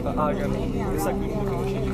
Essa aqui que eu achei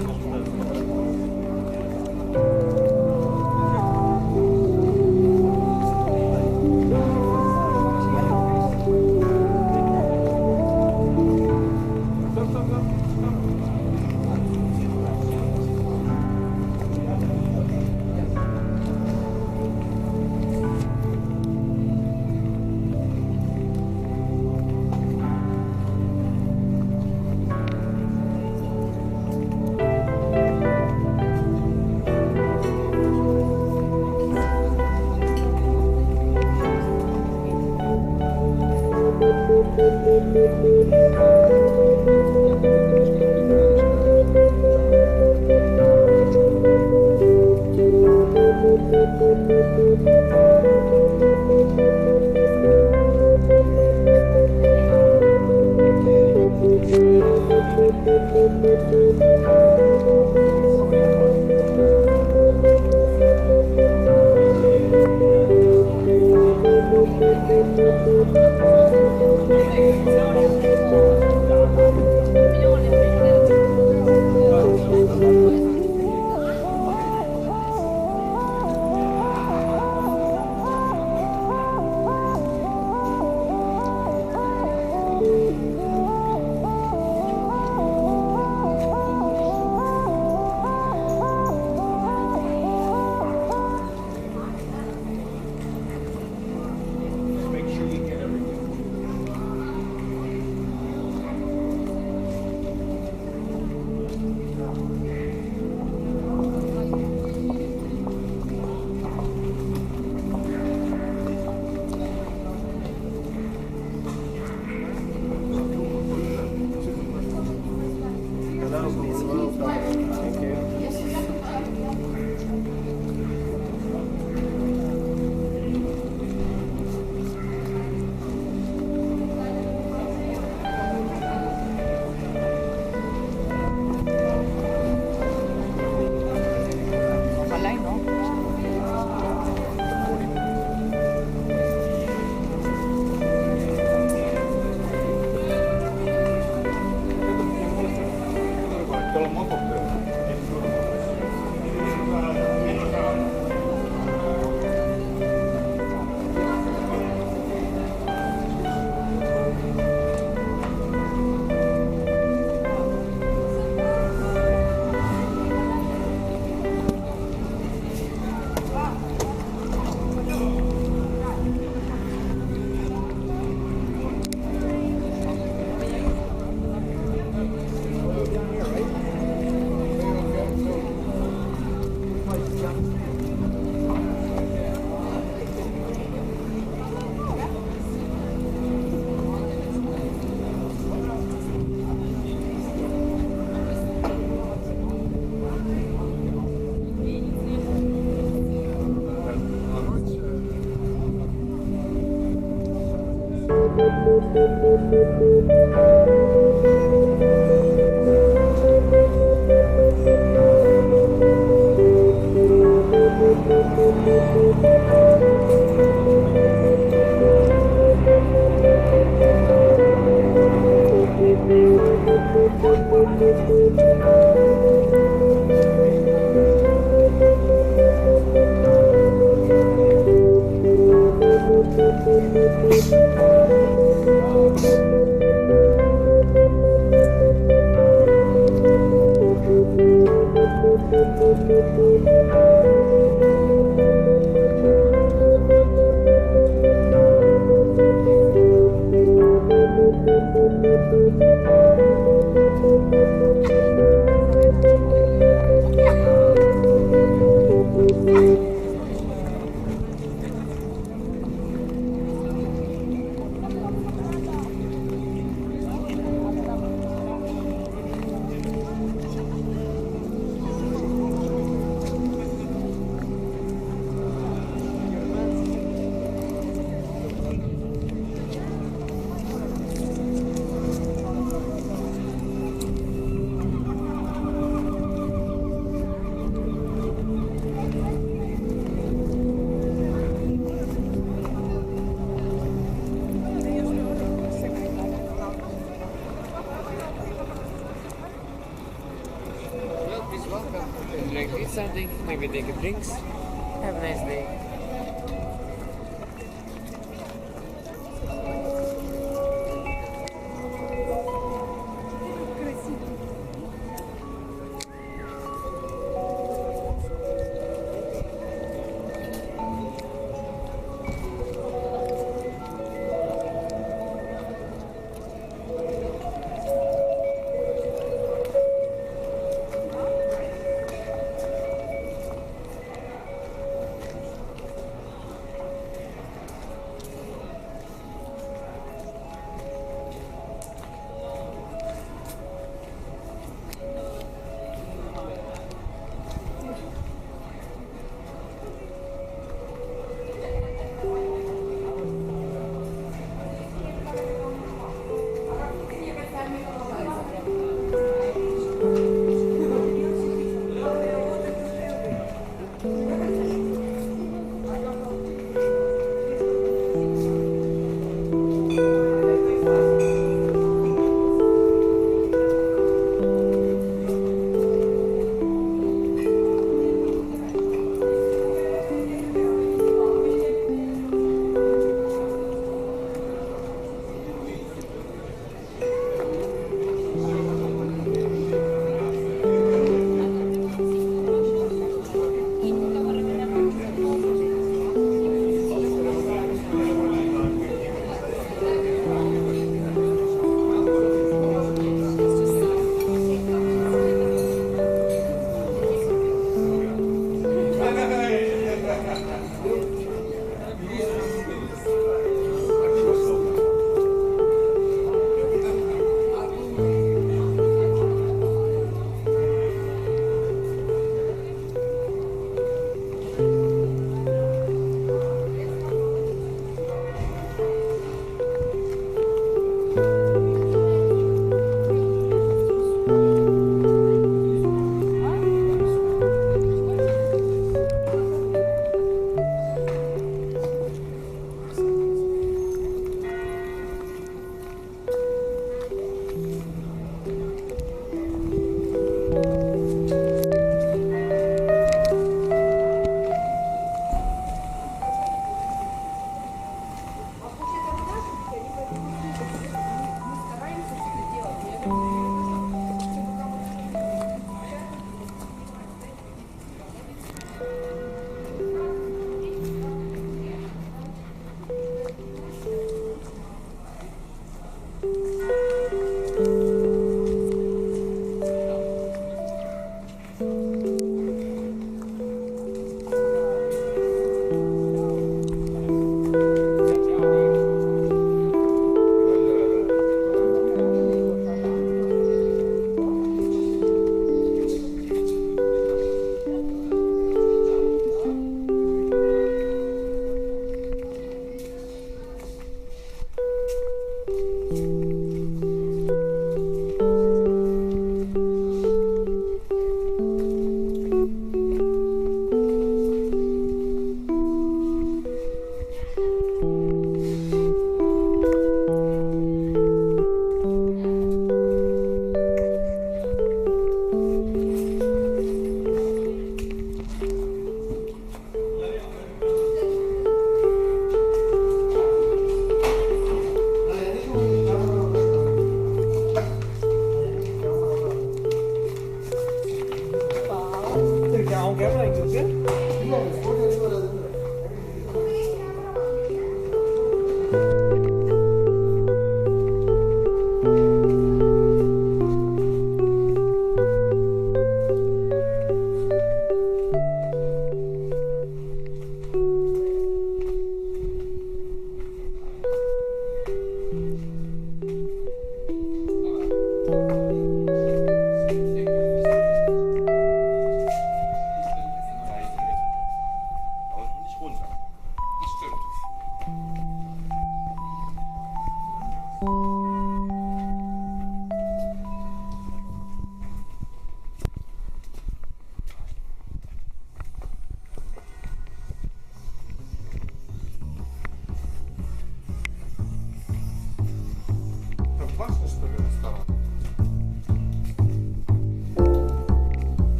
Would you like to eat something? Maybe take a drinks? Have a nice day.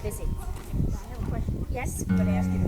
Busy. I have a question. Yes, I'm going to ask you.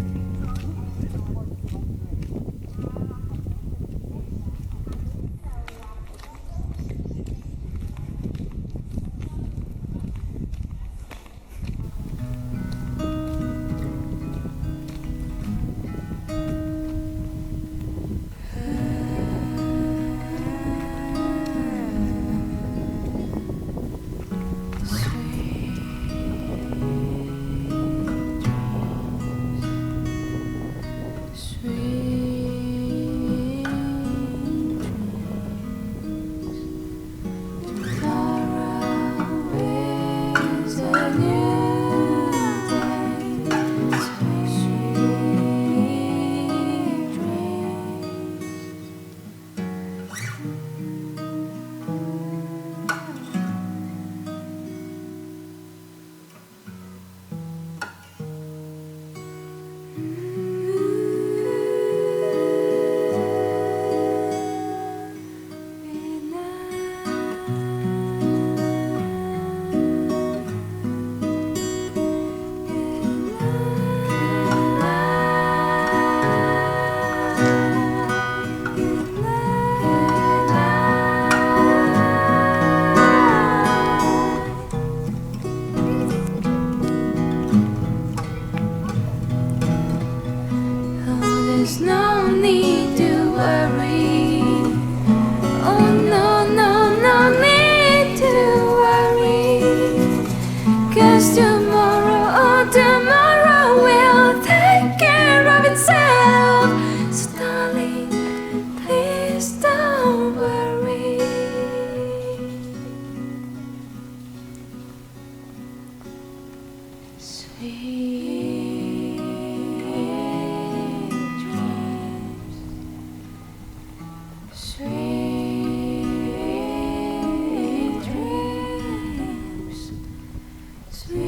There's no need to worry. Oh no, no, no need to worry. 'Cause tomorrow, oh tomorrow will take care of itself. So darling, please don't worry. Sweet dreams, sweet dreams, sweet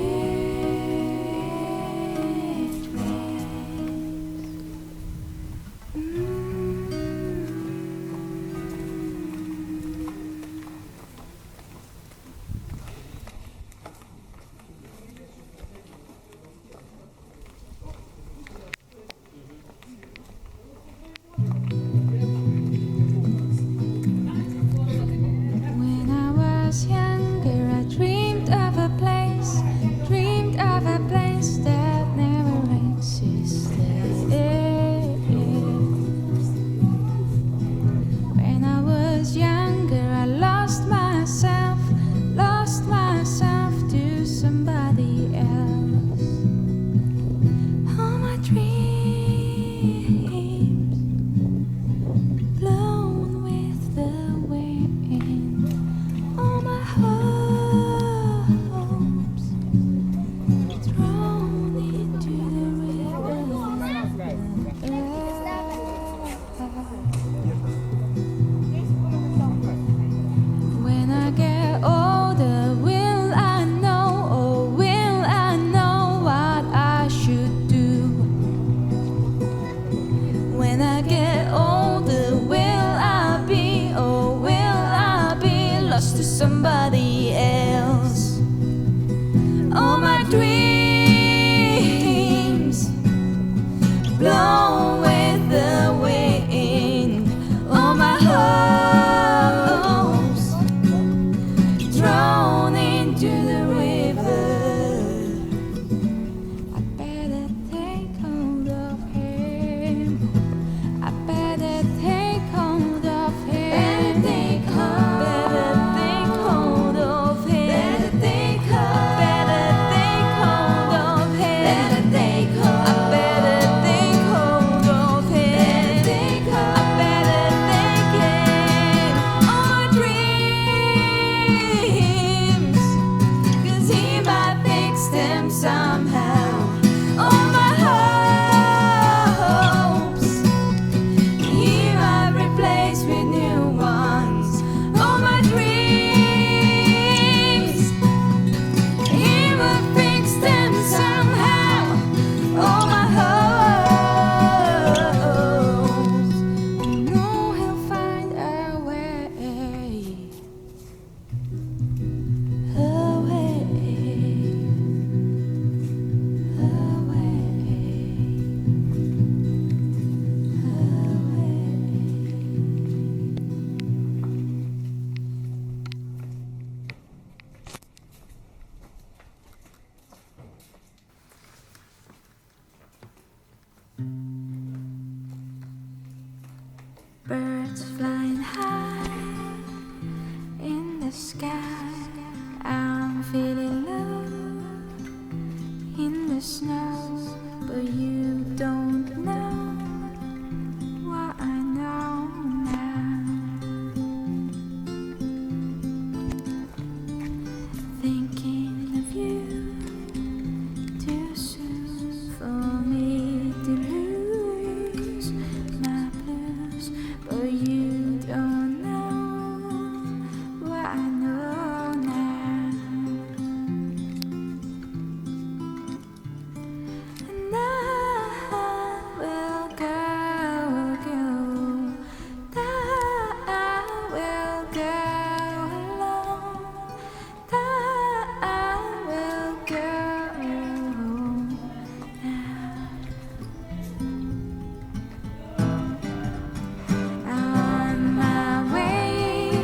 When I was younger, I dreamed of a place that never existed. When I was younger, I lost myself to somebody else. All my dreams blown with the wind. All my hopes thrown into the river. When I get older, will I know, oh will I know what I should do? When I get older, will I be, oh will I be lost to somebody else? All my dreams blown with the wind. All my hopes thrown into the river. I better take hold of him. I better take hold of him. Better take hold of him. Better take hold of him. Better take hold. I better take hold of him. I better take him. All my dreams, 'cause he might fix them somehow. All my hopes, he might replace with new ones. All my dreams, he will fix them somehow. All my hopes, I know he'll find a way, a way. the snow, but you don't know what I know now. Thinking of you too soon for me to lose my blues, but you don't know what I know now. And I will go, that I will go alone, that I will go now. On my way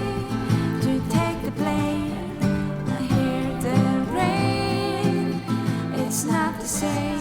to take the plane, I hear the rain. It's not the same.